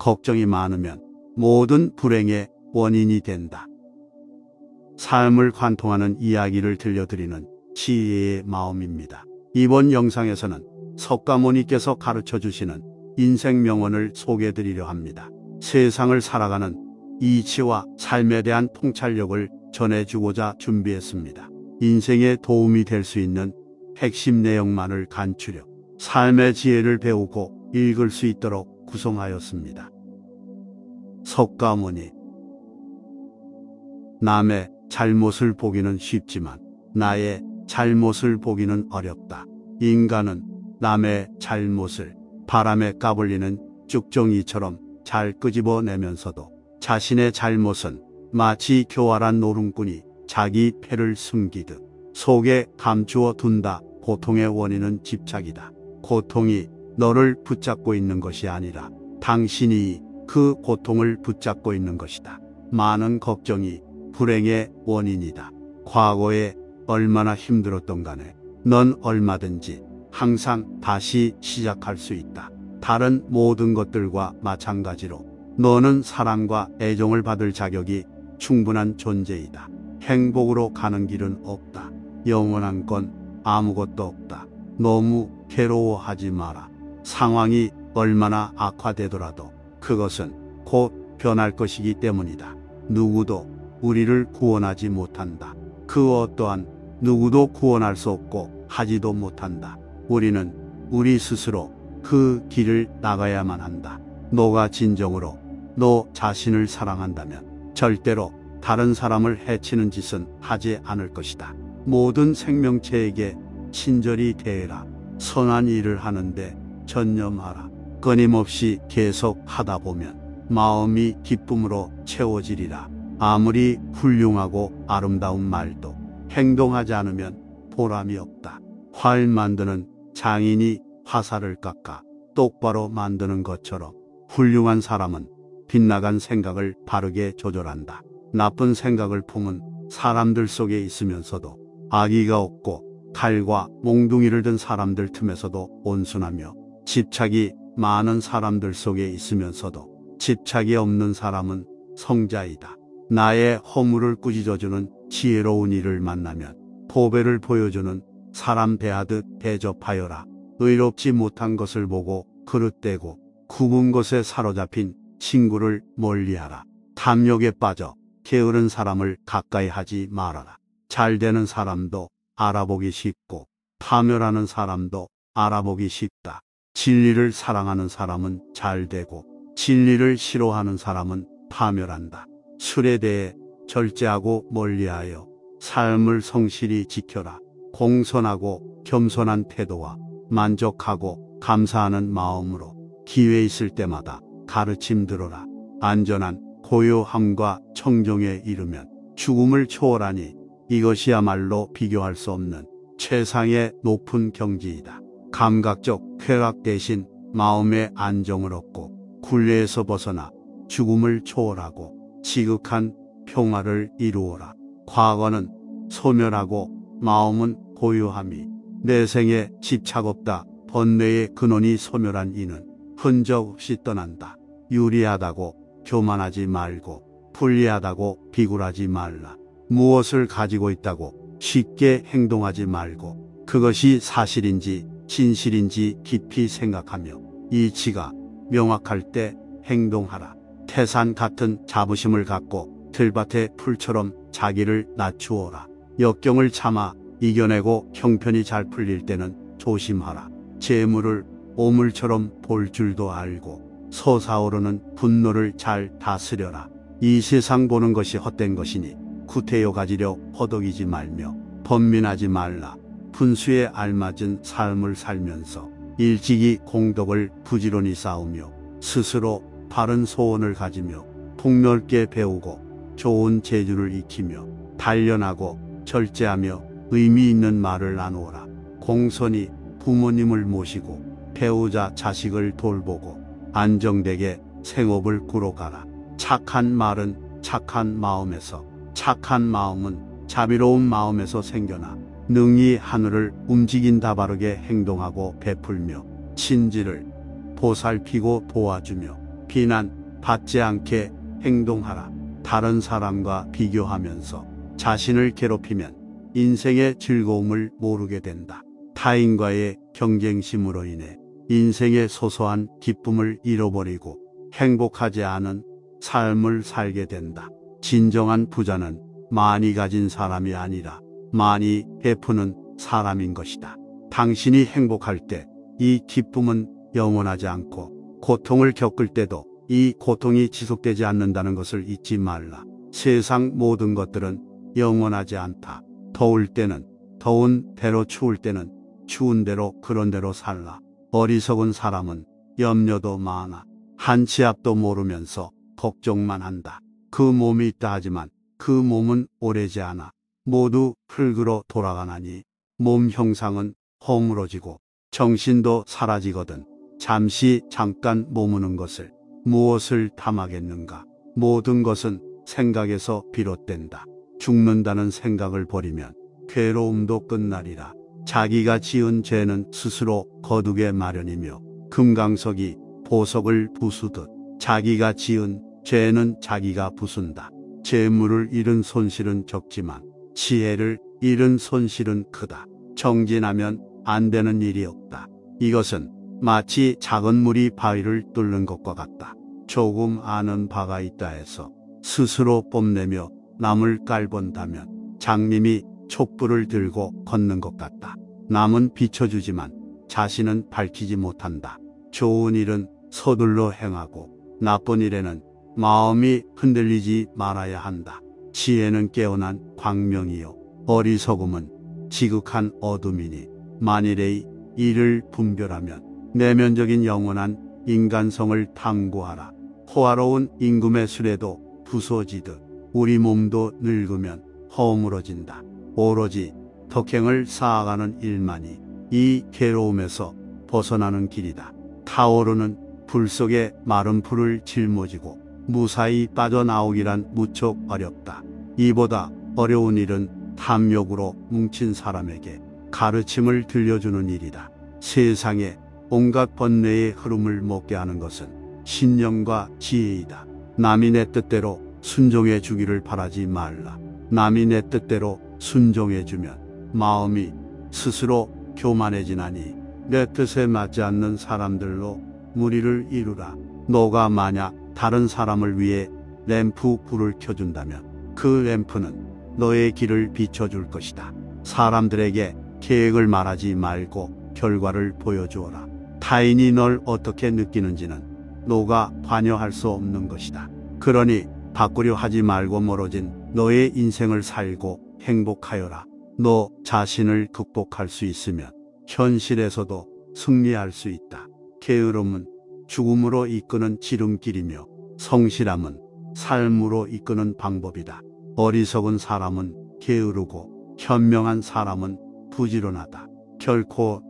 걱정이 많으면 모든 불행의 원인이 된다. 삶을 관통하는 이야기를 들려드리는 지혜의 마음입니다. 이번 영상에서는 석가모니께서 가르쳐 주시는 인생 명언을 소개해드리려 합니다. 세상을 살아가는 이치와 삶에 대한 통찰력을 전해주고자 준비했습니다. 인생에 도움이 될 수 있는 핵심 내용만을 간추려 삶의 지혜를 배우고 읽을 수 있도록 구성하였습니다. 석가모니. 남의 잘못을 보기는 쉽지만 나의 잘못을 보기는 어렵다. 인간은 남의 잘못을 바람에 까불리는 쭉정이처럼 잘 끄집어내면서도 자신의 잘못은 마치 교활한 노름꾼이 자기 패를 숨기듯 속에 감추어 둔다. 고통의 원인은 집착이다. 고통이 너를 붙잡고 있는 것이 아니라 당신이 그 고통을 붙잡고 있는 것이다. 많은 걱정이 불행의 원인이다. 과거에 얼마나 힘들었던 간에 넌 얼마든지 항상 다시 시작할 수 있다. 다른 모든 것들과 마찬가지로 너는 사랑과 애정을 받을 자격이 충분한 존재이다. 행복으로 가는 길은 없다. 영원한 건 아무것도 없다. 너무 괴로워하지 마라. 상황이 얼마나 악화되더라도 그것은 곧 변할 것이기 때문이다. 누구도 우리를 구원하지 못한다. 그 어떠한 누구도 구원할 수 없고 하지도 못한다. 우리는 우리 스스로 그 길을 나가야만 한다. 너가 진정으로 너 자신을 사랑한다면 절대로 다른 사람을 해치는 짓은 하지 않을 것이다. 모든 생명체에게 친절히 대해라. 선한 일을 하는데 전념하라. 끊임없이 계속 하다 보면 마음이 기쁨으로 채워지리라. 아무리 훌륭하고 아름다운 말도 행동하지 않으면 보람이 없다. 활 만드는 장인이 화살을 깎아 똑바로 만드는 것처럼 훌륭한 사람은 빗나간 생각을 바르게 조절한다. 나쁜 생각을 품은 사람들 속에 있으면서도 악의가 없고 칼과 몽둥이를 든 사람들 틈에서도 온순하며 집착이 많은 사람들 속에 있으면서도 집착이 없는 사람은 성자이다. 나의 허물을 꾸짖어주는 지혜로운 이를 만나면 보배를 보여주는 사람 대하듯 대접하여라. 의롭지 못한 것을 보고 그릇되고 굽은 것에 사로잡힌 친구를 멀리하라. 탐욕에 빠져 게으른 사람을 가까이 하지 말아라. 잘 되는 사람도 알아보기 쉽고 파멸하는 사람도 알아보기 쉽다. 진리를 사랑하는 사람은 잘 되고 진리를 싫어하는 사람은 파멸한다. 술에 대해 절제하고 멀리하여 삶을 성실히 지켜라. 공손하고 겸손한 태도와 만족하고 감사하는 마음으로 기회 있을 때마다 가르침 들어라. 안전한 고요함과 청정에 이르면 죽음을 초월하니 이것이야말로 비교할 수 없는 최상의 높은 경지이다. 감각적 쾌락 대신 마음의 안정을 얻고 굴레에서 벗어나 죽음을 초월하고 지극한 평화를 이루어라. 과거는 소멸하고 마음은 고요함이 내생에 집착 없다. 번뇌의 근원이 소멸한 이는 흔적 없이 떠난다. 유리하다고 교만하지 말고 불리하다고 비굴하지 말라. 무엇을 가지고 있다고 쉽게 행동하지 말고 그것이 사실인지 진실인지 깊이 생각하며 이치가 명확할 때 행동하라. 태산 같은 자부심을 갖고 들밭의 풀처럼 자기를 낮추어라. 역경을 참아 이겨내고 형편이 잘 풀릴 때는 조심하라. 재물을 오물처럼 볼 줄도 알고 솟아오르는 분노를 잘 다스려라. 이 세상 보는 것이 헛된 것이니 구태여 가지려 허덕이지 말며 번민하지 말라. 분수에 알맞은 삶을 살면서 일찍이 공덕을 부지런히 쌓으며 스스로 바른 소원을 가지며 폭넓게 배우고 좋은 재주를 익히며 단련하고 절제하며 의미 있는 말을 나누어라. 공손히 부모님을 모시고 배우자 자식을 돌보고 안정되게 생업을 꾸러가라. 착한 말은 착한 마음에서, 착한 마음은 자비로운 마음에서 생겨나 능히 하늘을 움직인다. 바르게 행동하고 베풀며 친지를 보살피고 도와주며 비난 받지 않게 행동하라. 다른 사람과 비교하면서 자신을 괴롭히면 인생의 즐거움을 모르게 된다. 타인과의 경쟁심으로 인해 인생의 소소한 기쁨을 잃어버리고 행복하지 않은 삶을 살게 된다. 진정한 부자는 많이 가진 사람이 아니라 많이 베푸는 사람인 것이다. 당신이 행복할 때 이 기쁨은 영원하지 않고 고통을 겪을 때도 이 고통이 지속되지 않는다는 것을 잊지 말라. 세상 모든 것들은 영원하지 않다. 더울 때는 더운 대로, 추울 때는 추운 대로, 그런 대로 살라. 어리석은 사람은 염려도 많아. 한 치 앞도 모르면서 걱정만 한다. 그 몸이 있다 하지만 그 몸은 오래지 않아. 모두 흙으로 돌아가나니 몸 형상은 허물어지고 정신도 사라지거든. 잠시 잠깐 머무는 것을 무엇을 탐하겠는가. 모든 것은 생각에서 비롯된다. 죽는다는 생각을 버리면 괴로움도 끝나리라. 자기가 지은 죄는 스스로 거두게 마련이며 금강석이 보석을 부수듯 자기가 지은 죄는 자기가 부순다. 재물을 잃은 손실은 적지만 지혜를 잃은 손실은 크다. 정진하면 안 되는 일이 없다. 이것은 마치 작은 물이 바위를 뚫는 것과 같다. 조금 아는 바가 있다 해서 스스로 뽐내며 남을 깔본다면 장님이 촛불을 들고 걷는 것 같다. 남은 비춰주지만 자신은 밝히지 못한다. 좋은 일은 서둘러 행하고 나쁜 일에는 마음이 흔들리지 말아야 한다. 지혜는 깨어난 광명이요 어리석음은 지극한 어둠이니 만일의 이를 분별하면 내면적인 영원한 인간성을 탐구하라. 호화로운 임금의 수레도 부서지듯 우리 몸도 늙으면 허물어진다. 오로지 덕행을 쌓아가는 일만이 이 괴로움에서 벗어나는 길이다. 타오르는 불 속에 마른 풀을 짊어지고 무사히 빠져나오기란 무척 어렵다. 이보다 어려운 일은 탐욕으로 뭉친 사람에게 가르침을 들려주는 일이다. 세상에 온갖 번뇌의 흐름을 먹게 하는 것은 신념과 지혜이다. 남이 내 뜻대로 순종해 주기를 바라지 말라. 남이 내 뜻대로 순종해 주면 마음이 스스로 교만해지나니 내 뜻에 맞지 않는 사람들로 무리를 이루라. 너가 만약 다른 사람을 위해 램프 불을 켜준다면 그 램프는 너의 길을 비춰줄 것이다. 사람들에게 계획을 말하지 말고 결과를 보여주어라. 타인이 널 어떻게 느끼는지는 너가 관여할 수 없는 것이다. 그러니 바꾸려 하지 말고 멀어진 너의 인생을 살고 행복하여라. 너 자신을 극복할 수 있으면 현실에서도 승리할 수 있다. 게으름은 죽음으로 이끄는 지름길이며 성실함은 삶으로 이끄는 방법이다. 어리석은 사람은 게으르고 현명한 사람은 부지런하다. 결코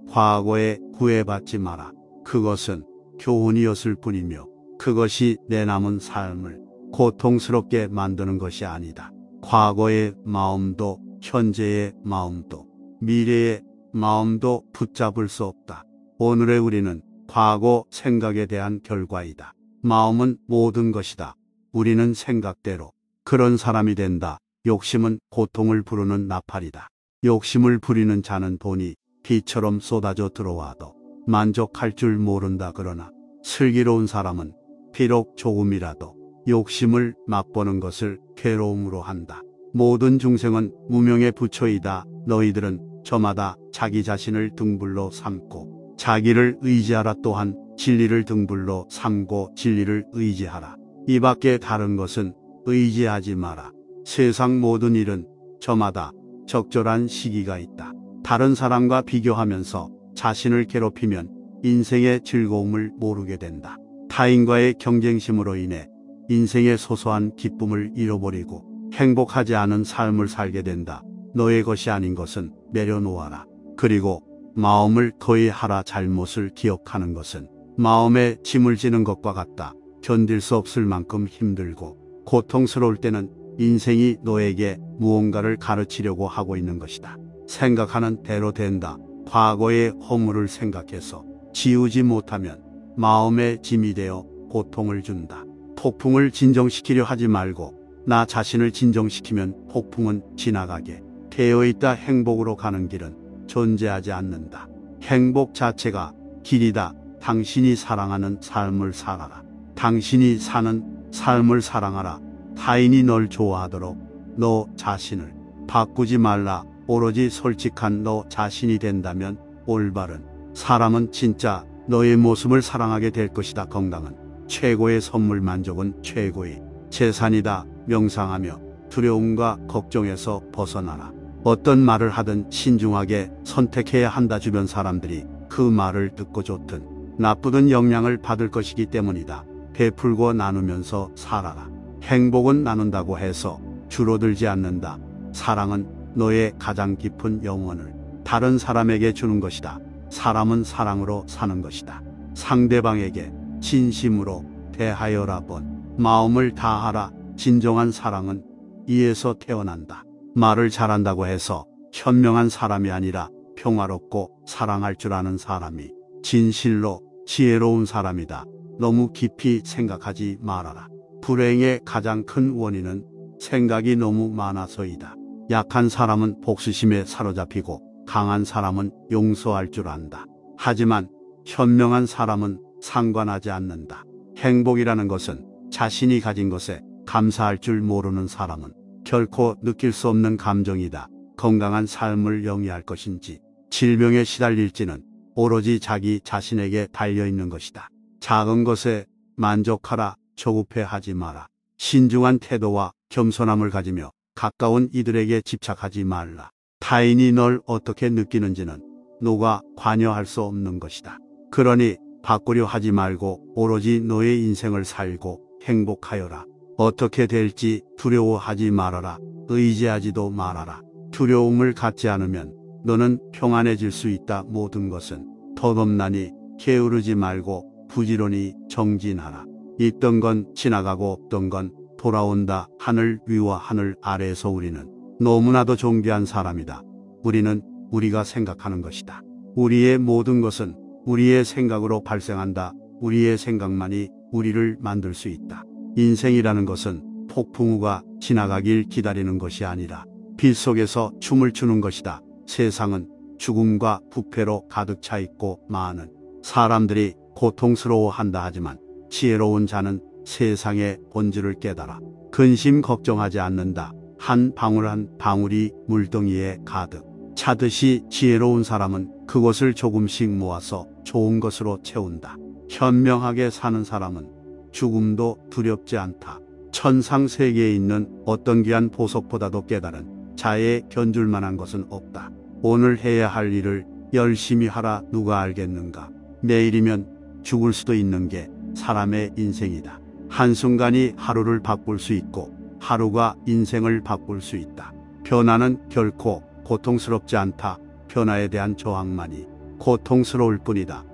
과거에 구애받지 마라. 그것은 교훈이었을 뿐이며 그것이 내 남은 삶을 고통스럽게 만드는 것이 아니다. 과거의 마음도 현재의 마음도 미래의 마음도 붙잡을 수 없다. 오늘의 우리는 과거 생각에 대한 결과이다. 마음은 모든 것이다. 우리는 생각대로 그런 사람이 된다. 욕심은 고통을 부르는 나팔이다. 욕심을 부리는 자는 돈이 비처럼 쏟아져 들어와도 만족할 줄 모른다. 그러나 슬기로운 사람은 비록 조금이라도 욕심을 맛보는 것을 괴로움으로 한다. 모든 중생은 무명의 부처이다. 너희들은 저마다 자기 자신을 등불로 삼고 자기를 의지하라. 또한 진리를 등불로 삼고 진리를 의지하라. 이 밖에 다른 것은 의지하지 마라. 세상 모든 일은 저마다 적절한 시기가 있다. 다른 사람과 비교하면서 자신을 괴롭히면 인생의 즐거움을 모르게 된다. 타인과의 경쟁심으로 인해 인생의 소소한 기쁨을 잃어버리고 행복하지 않은 삶을 살게 된다. 너의 것이 아닌 것은 내려놓아라. 그리고 마음을 거의하라. 잘못을 기억하는 것은 마음에 짐을 지는 것과 같다. 견딜 수 없을 만큼 힘들고 고통스러울 때는 인생이 너에게 무언가를 가르치려고 하고 있는 것이다. 생각하는 대로 된다. 과거의 허물을 생각해서 지우지 못하면 마음의 짐이 되어 고통을 준다. 폭풍을 진정시키려 하지 말고 나 자신을 진정시키면 폭풍은 지나가게 되어 있다. 행복으로 가는 길은 존재하지 않는다. 행복 자체가 길이다. 당신이 사랑하는 삶을 살아라. 당신이 사는 삶을 사랑하라. 타인이 널 좋아하도록 너 자신을 바꾸지 말라. 오로지 솔직한 너 자신이 된다면 올바른 사람은 진짜 너의 모습을 사랑하게 될 것이다. 건강은 최고의 선물, 만족은 최고의 재산이다. 명상하며 두려움과 걱정에서 벗어나라. 어떤 말을 하든 신중하게 선택해야 한다. 주변 사람들이 그 말을 듣고 좋든 나쁘든 영향을 받을 것이기 때문이다. 베풀고 나누면서 살아라. 행복은 나눈다고 해서 줄어들지 않는다. 사랑은 너의 가장 깊은 영혼을 다른 사람에게 주는 것이다. 사람은 사랑으로 사는 것이다. 상대방에게 진심으로 대하여라. 본 마음을 다하라. 진정한 사랑은 이에서 태어난다. 말을 잘한다고 해서 현명한 사람이 아니라 평화롭고 사랑할 줄 아는 사람이 진실로 지혜로운 사람이다. 너무 깊이 생각하지 말아라. 불행의 가장 큰 원인은 생각이 너무 많아서이다. 약한 사람은 복수심에 사로잡히고 강한 사람은 용서할 줄 안다. 하지만 현명한 사람은 상관하지 않는다. 행복이라는 것은 자신이 가진 것에 감사할 줄 모르는 사람은 결코 느낄 수 없는 감정이다. 건강한 삶을 영위할 것인지 질병에 시달릴지는 오로지 자기 자신에게 달려있는 것이다. 작은 것에 만족하라. 조급해하지 마라. 신중한 태도와 겸손함을 가지며 가까운 이들에게 집착하지 말라. 타인이 널 어떻게 느끼는지는 누가 관여할 수 없는 것이다. 그러니 바꾸려 하지 말고 오로지 너의 인생을 살고 행복하여라. 어떻게 될지 두려워하지 말아라. 의지하지도 말아라. 두려움을 갖지 않으면 너는 평안해질 수 있다. 모든 것은 덧없나니 게으르지 말고 부지런히 정진하라. 있던 건 지나가고 없던 건 돌아온다. 하늘 위와 하늘 아래에서 우리는 너무나도 존귀한 사람이다. 우리는 우리가 생각하는 것이다. 우리의 모든 것은 우리의 생각으로 발생한다. 우리의 생각만이 우리를 만들 수 있다. 인생이라는 것은 폭풍우가 지나가길 기다리는 것이 아니라 빛 속에서 춤을 추는 것이다. 세상은 죽음과 부패로 가득 차 있고 많은 사람들이 고통스러워한다. 하지만 지혜로운 자는 세상의 본질을 깨달아 근심 걱정하지 않는다. 한 방울 한 방울이 물동이에 가득 차듯이 지혜로운 사람은 그것을 조금씩 모아서 좋은 것으로 채운다. 현명하게 사는 사람은 죽음도 두렵지 않다. 천상 세계에 있는 어떤 귀한 보석보다도 깨달은 자에 견줄 만한 것은 없다. 오늘 해야 할 일을 열심히 하라. 누가 알겠는가? 내일이면 죽을 수도 있는 게 사람의 인생이다. 한순간이 하루를 바꿀 수 있고 하루가 인생을 바꿀 수 있다. 변화는 결코 고통스럽지 않다. 변화에 대한 저항만이 고통스러울 뿐이다.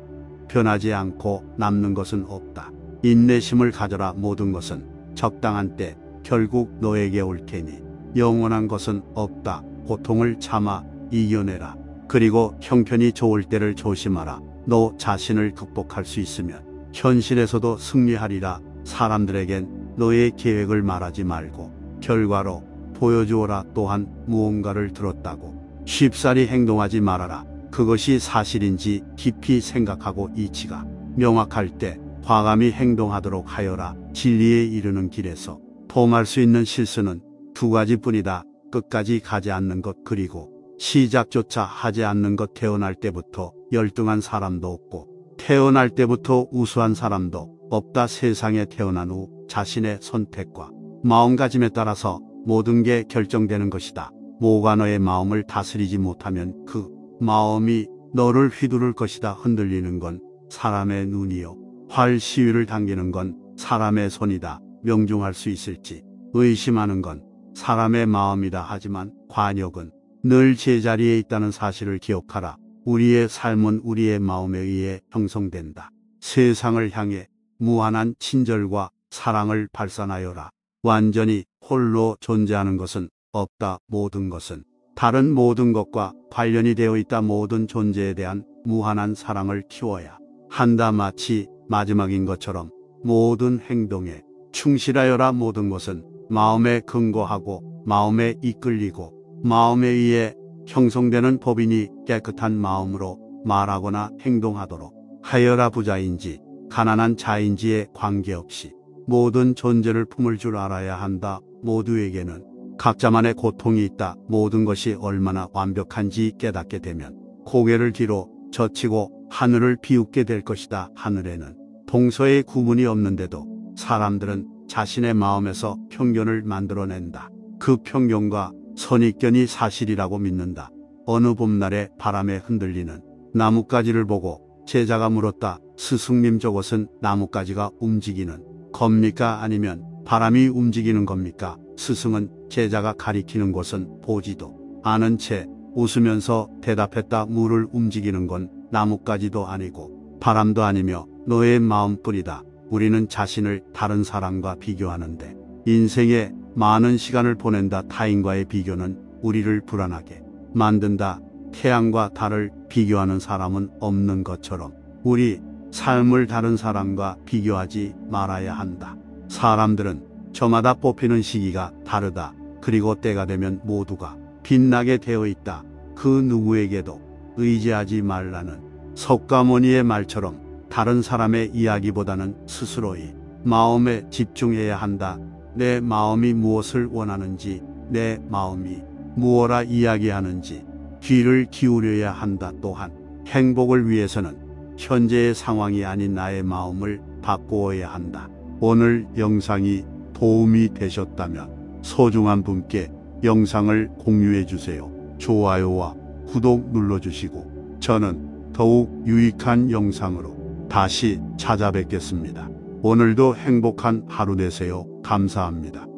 변하지 않고 남는 것은 없다. 인내심을 가져라. 모든 것은 적당한 때 결국 너에게 올 테니 영원한 것은 없다. 고통을 참아 이겨내라. 그리고 형편이 좋을 때를 조심하라. 너 자신을 극복할 수 있으면 현실에서도 승리하리라. 사람들에겐 너의 계획을 말하지 말고 결과로 보여주어라. 또한 무언가를 들었다고 쉽사리 행동하지 말아라. 그것이 사실인지 깊이 생각하고 이치가 명확할 때 과감히 행동하도록 하여라. 진리에 이르는 길에서 범할 수 있는 실수는 두 가지뿐이다. 끝까지 가지 않는 것, 그리고 시작조차 하지 않는 것. 태어날 때부터 열등한 사람도 없고 태어날 때부터 우수한 사람도 없다. 세상에 태어난 후 자신의 선택과 마음가짐에 따라서 모든 게 결정되는 것이다. 뭐가 너의 마음을 다스리지 못하면 그 마음이 너를 휘두를 것이다. 흔들리는 건 사람의 눈이요, 활 시위를 당기는 건 사람의 손이다. 명중할 수 있을지 의심하는 건 사람의 마음이다. 하지만 관역은 늘 제자리에 있다는 사실을 기억하라. 우리의 삶은 우리의 마음에 의해 형성된다. 세상을 향해 무한한 친절과 사랑을 발산하여라. 완전히 홀로 존재하는 것은 없다. 모든 것은 다른 모든 것과 관련이 되어 있다. 모든 존재에 대한 무한한 사랑을 키워야 한다. 마치 마지막인 것처럼 모든 행동에 충실하여라. 모든 것은 마음에 근거하고 마음에 이끌리고 마음에 의해 형성되는 법이니 깨끗한 마음으로 말하거나 행동하도록 하여라. 부자인지 가난한 자인지에 관계없이 모든 존재를 품을 줄 알아야 한다. 모두에게는 각자만의 고통이 있다. 모든 것이 얼마나 완벽한지 깨닫게 되면 고개를 뒤로 젖히고 하늘을 비웃게 될 것이다. 하늘에는 동서의 구분이 없는데도 사람들은 자신의 마음에서 편견을 만들어낸다. 그 편견과 선입견이 사실이라고 믿는다. 어느 봄날에 바람에 흔들리는 나뭇가지를 보고 제자가 물었다. 스승님, 저것은 나뭇가지가 움직이는 겁니까? 아니면 바람이 움직이는 겁니까? 스승은 제자가 가리키는 곳은 보지도 않은 채 웃으면서 대답했다. 물을 움직이는 건 나뭇가지도 아니고 바람도 아니며 너의 마음뿐이다. 우리는 자신을 다른 사람과 비교하는데 인생에 많은 시간을 보낸다. 타인과의 비교는 우리를 불안하게 만든다. 태양과 달을 비교하는 사람은 없는 것처럼 우리 삶을 다른 사람과 비교하지 말아야 한다. 사람들은 저마다 뽑히는 시기가 다르다. 그리고 때가 되면 모두가 빛나게 되어 있다. 그 누구에게도 의지하지 말라는 석가모니의 말처럼 다른 사람의 이야기보다는 스스로의 마음에 집중해야 한다. 내 마음이 무엇을 원하는지, 내 마음이 무엇라 이야기하는지 귀를 기울여야 한다. 또한 행복을 위해서는 현재의 상황이 아닌 나의 마음을 바꾸어야 한다. 오늘 영상이 도움이 되셨다면 소중한 분께 영상을 공유해 주세요. 좋아요와 구독 눌러주시고 저는 더욱 유익한 영상으로 다시 찾아뵙겠습니다. 오늘도 행복한 하루 되세요. 감사합니다.